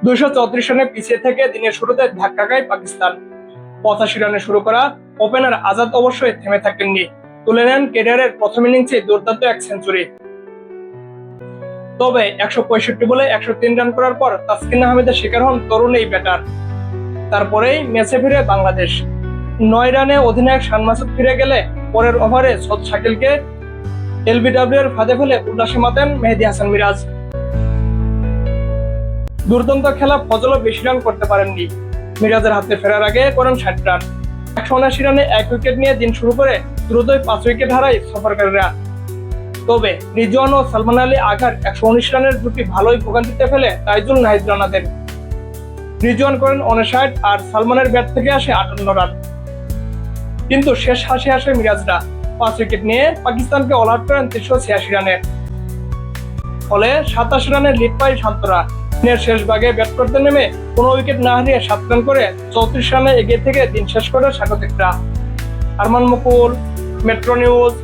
234 রানে পিছিয়ে থেকে দিনের শুরুতে ধাক্কা খায় পাকিস্তান। 85 রানে শুরু করা ওপেনার আজাদ অবশ্যই থেমে থাকেননি, তুলে নেন ক্যারিয়ারের প্রথম ইনিংসে দুর্দান্ত এক সেঞ্চুরি। তবে 165 বলে 103 রান করার পর তাসকিন আহমেদের শিকার হন তরুণ এই ব্যাটার। তারপরেই ম্যাচে ফিরে বাংলাদেশ। 9 রানে অধিনায়ক শান মাসুদ ফিরে গেলে পরের ওভারে সৌদ শাকিলকে এলবিডব্লিউ এর ফাঁদে ফেলে উল্লাসে মাতেন মেহেদী হাসান মিরাজ। দুর্দান্ত খেলা ফজলও বেশি রান করতে পারেননি। মিরাজের হাতে ফেরার আগে করেন 60 রান। 179 রানে 1 উইকেট নিয়ে দিন শুরু করে দ্রুতই 5 উইকেট হারায় সফরকারীরা। তবে রিজওয়ান ও সালমান আলী আঘার 119 রানের জুটি ভালোই ভোগান্তিতে ফেলে তাইজুল নাহিদ রানাদের। রিজওয়ান করেন 59 আর সালমানের ব্যাট থেকে আসে 58 রান। কিন্তু শেষ হাসি হাসে মিরাজরা 5 উইকেট নিয়ে পাকিস্তানকে অল আউট করেন 386 রানে। ফলে 27 রানের লিড পায় শান্তরা। দিনের শেষ ভাগে ব্যাট করতে নেমে কোনো উইকেট না হারিয়ে 7 রান করে 34 রানে এগিয়ে থেকে দিন শেষ করে স্বাগতিকরা। আরমান মুকুল, মেট্রো নিউজ।